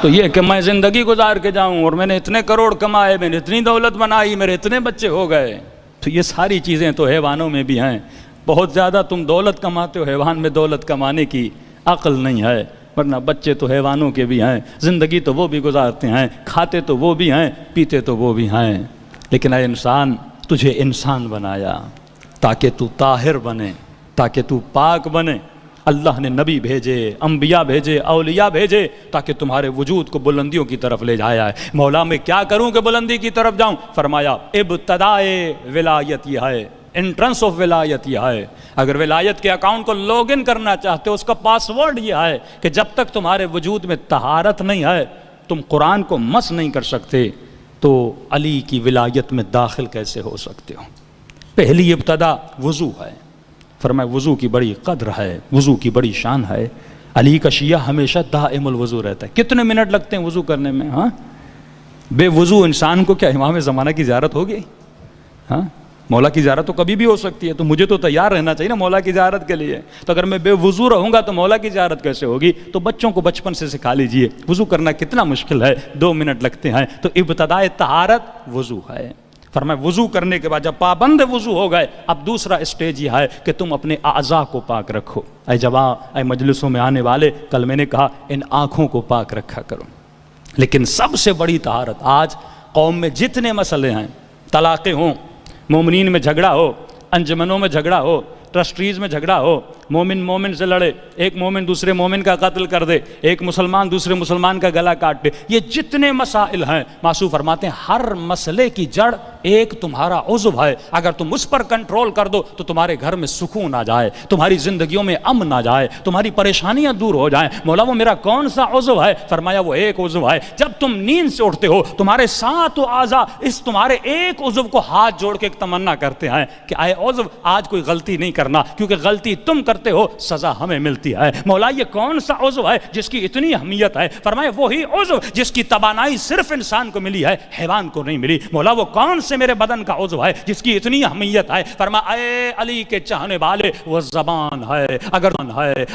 تو یہ کہ میں زندگی گزار کے جاؤں اور میں نے اتنے کروڑ کمائے، میں نے اتنی دولت بنائی، میرے اتنے بچے ہو گئے، تو یہ ساری چیزیں تو حیوانوں میں بھی ہیں۔ بہت زیادہ تم دولت کماتے ہو، حیوان میں دولت کمانے کی عقل نہیں ہے، ورنہ بچے تو حیوانوں کے بھی ہیں، زندگی تو وہ بھی گزارتے ہیں، کھاتے تو وہ بھی ہیں، پیتے تو وہ بھی ہیں۔ لیکن اے انسان، تجھے انسان بنایا تاکہ تو طاہر بنے، تاکہ تو پاک بنے۔ اللہ نے نبی بھیجے، انبیاء بھیجے، اولیاء بھیجے تاکہ تمہارے وجود کو بلندیوں کی طرف لے جایا ہے۔ مولا میں کیا کروں کہ بلندی کی طرف جاؤں؟ فرمایا ابتدائے ولایت یہ ہے، انٹرنس آف ولایت یہ ہے۔ اگر ولایت کے اکاؤنٹ کو لاگ ان کرنا چاہتے ہو، اس کا پاس ورڈ یہ ہے کہ جب تک تمہارے وجود میں طہارت نہیں ہے، تم قرآن کو مس نہیں کر سکتے، تو علی کی ولایت میں داخل کیسے ہو سکتے ہو؟ پہلی ابتدا وضو ہے۔ فرمایا وضو کی بڑی قدر ہے، وضو کی بڑی شان ہے۔ علی کا شیعہ ہمیشہ دائم الوضو رہتا ہے۔ کتنے منٹ لگتے ہیں وضو کرنے میں؟ ہاں، بے وضو انسان کو کیا امام زمانہ کی زیارت ہوگی؟ ہاں، مولا کی زیارت تو کبھی بھی ہو سکتی ہے، تو مجھے تو تیار رہنا چاہیے نا مولا کی زیارت کے لیے۔ تو اگر میں بے وضو رہوں گا تو مولا کی زیارت کیسے ہوگی؟ تو بچوں کو بچپن سے سکھا لیجئے وضو کرنا کتنا مشکل ہے، 2 منٹ لگتے ہیں۔ تو ابتدائے طہارت وضو ہے۔ فرمایا وضو کرنے کے بعد جب پابند وضو ہو گئے، اب دوسرا اسٹیج یہ ہے کہ تم اپنے اعضاء کو پاک رکھو۔ اے جوان، اے مجلسوں میں آنے والے، کل میں نے کہا ان آنکھوں کو پاک رکھا کرو۔ لیکن سب سے بڑی طہارت آج قوم میں جتنے مسئلے ہیں، طلاقیں ہوں، مومنین میں جھگڑا ہو، انجمنوں میں جھگڑا ہو، ٹرسٹریز میں جھگڑا ہو، مومن سے لڑے، ایک مومن دوسرے مومن کا قتل کر دے، ایک مسلمان دوسرے مسلمان کا گلا کاٹ دے، یہ جتنے مسائل ہیں، معصوم فرماتے ہیں ہر مسئلے کی جڑ ایک تمہارا عضو ہے۔ اگر تم اس پر کنٹرول کر دو تو تمہارے گھر میں سکون آ جائے، تمہاری زندگیوں میں امن آ جائے، تمہاری پریشانیاں دور ہو جائیں۔ مولا وہ میرا کون سا عضو ہے؟ فرمایا وہ ایک عضو ہے۔ جب تم نیند سے اٹھتے ہو، تمہارے 7 اعضاء اس تمہارے ایک عضو کو ہاتھ جوڑ کے ایک تمنا کرتے ہیں کہ اے عضو آج کوئی غلطی نہیں کرنا، کیونکہ غلطی تم کرتے ہو سزا ہمیں ملتی ہے۔ مولا یہ کون سا عضو ہے جس کی اتنی اہمیت ہے؟ فرمایا وہی عضو جس کی توانائی صرف انسان کو ملی ہے، حیوان کو نہیں ملی۔ مولا وہ کون سے میرے بدن کا عضو ہے جس کی اتنی اہمیت ہے؟ فرمایا اے علی کے چاہنے والے، وہ زبان ہے۔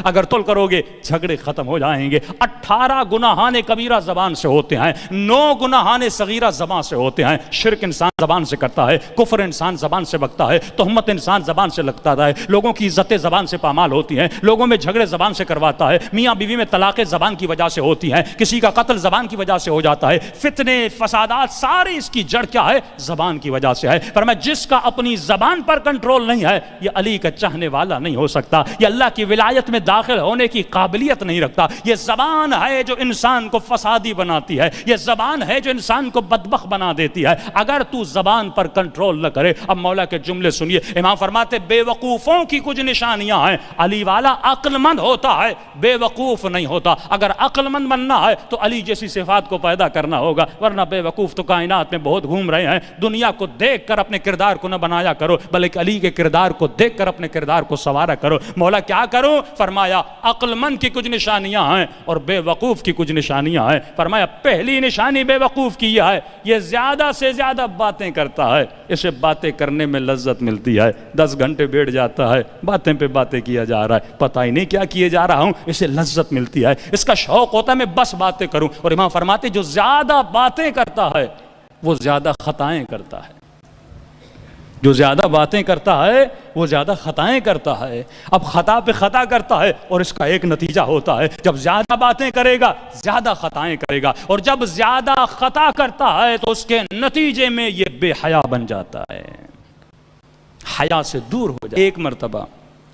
اگر تول کرو گے جھگڑے ختم ہو جائیں گے۔ 18 گناہان کبیرہ زبان سے ہوتے ہیں، 9 گناہان صغیرہ زبان سے ہوتے ہیں۔ شرک انسان زبان سے کرتا ہے، کفر انسان زبان سے بکتا ہے، تہمت انسان زبان سے لگتا ہے، لوگوں کی عزتیں زبان سے پامال ہوتی ہیں، لوگوں میں جھگڑے زبان سے کرواتا ہے، میاں بیوی میں طلاقیں زبان کی وجہ سے ہوتی ہیں، کسی کا قتل زبان کی وجہ سے ہو جاتا ہے، فتنے فسادات ساری اس کی جڑ کیا ہے؟ زبان کی وجہ سے ہے۔ فرمایا جس کا اپنی زبان پر کنٹرول نہیں ہے یہ علی کا چاہنے والا نہیں ہو سکتا، یہ اللہ کی ولایت میں داخل ہونے کی قابلیت نہیں رکھتا۔ یہ زبان ہے جو انسان کو فسادی بناتی ہے، یہ زبان ہے جو انسان کو بدبخت بنا دیتی ہے۔ اگر تو زبان پر کنٹرول نہ کرے، اب مولا کے جملے سنیے، امام فرماتے بے وقوفوں کی کچھ نشانیاں ہیں، علی والا عقل مند ہوتا ہے، بے وقوف نہیں ہوتا۔ اگر عقل مند بننا ہے تو علی جیسی صفات کو پیدا کرنا ہوگا، ورنہ بے وقوف تو کائنات میں بہت گھوم رہے ہیں۔ دنیا کو دیکھ کر اپنے کردار کو نہ بنایا کرو، بلکہ علی کے کردار کو دیکھ کر اپنے کردار کو سنوارا کرو۔ مولا کیا کروں؟ فرمایا عقل مند کی کچھ نشانیاں ہیں اور بے وقوف کی کچھ نشانیاں ہیں۔ فرمایا پہلی نشانی بے وقوف کی یہ ہے، یہ زیادہ سے زیادہ باتیں کرتا ہے، اسے باتیں کرنے میں لذت ملتی ہے، 10 گھنٹے بیٹھ جاتا ہے، باتیں پہ باتیں کیا جا رہا ہے، پتہ ہی نہیں کیا کیے جا رہا ہوں، اسے لذت ملتی ہے، اس کا شوق ہوتا ہے میں بس باتیں کروں۔ اور امام فرماتے جو زیادہ باتیں کرتا ہے وہ زیادہ خطائیں کرتا ہے، جو زیادہ باتیں کرتا ہے وہ زیادہ خطائیں کرتا ہے۔ اب خطا پہ خطا کرتا ہے اور اس کا ایک نتیجہ ہوتا ہے، جب زیادہ باتیں کرے گا زیادہ خطائیں کرے گا، اور جب زیادہ خطا کرتا ہے تو اس کے نتیجے میں یہ بے حیا بن جاتا ہے، حیا سے دور ہو جائے۔ ایک مرتبہ،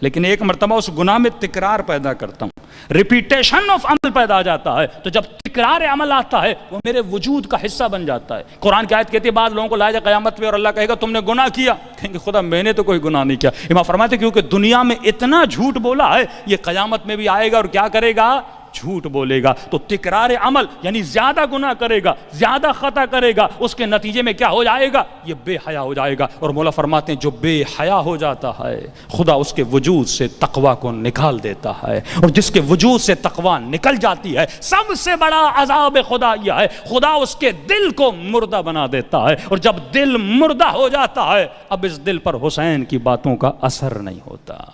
لیکن ایک مرتبہ اس گناہ میں تکرار پیدا کرتا ہوں، ریپیٹیشن آف عمل پیدا آ جاتا ہے، تو جب تکرار عمل آتا ہے وہ میرے وجود کا حصہ بن جاتا ہے۔ قرآن کی آیت کہتی ہے بعض لوگوں کو لایا جائے قیامت پہ اور اللہ کہے گا تم نے گناہ کیا، کہیں گے خدا میں نے تو کوئی گناہ نہیں کیا۔ امام فرماتے کیونکہ دنیا میں اتنا جھوٹ بولا ہے، یہ قیامت میں بھی آئے گا اور کیا کرے گا؟ جھوٹ بولے گا۔ تو تکرار عمل یعنی زیادہ گناہ کرے گا، زیادہ خطا کرے گا، اس کے نتیجے میں کیا ہو جائے گا؟ یہ بے حیا ہو جائے گا۔ اور مولا فرماتے ہیں جو بے حیا ہو جاتا ہے خدا اس کے وجود سے تقوی کو نکال دیتا ہے، اور جس کے وجود سے تقوی نکل جاتی ہے سب سے بڑا عذاب خدا یہ ہے، خدا اس کے دل کو مردہ بنا دیتا ہے، اور جب دل مردہ ہو جاتا ہے اب اس دل پر حسین کی باتوں کا اثر نہیں ہوتا۔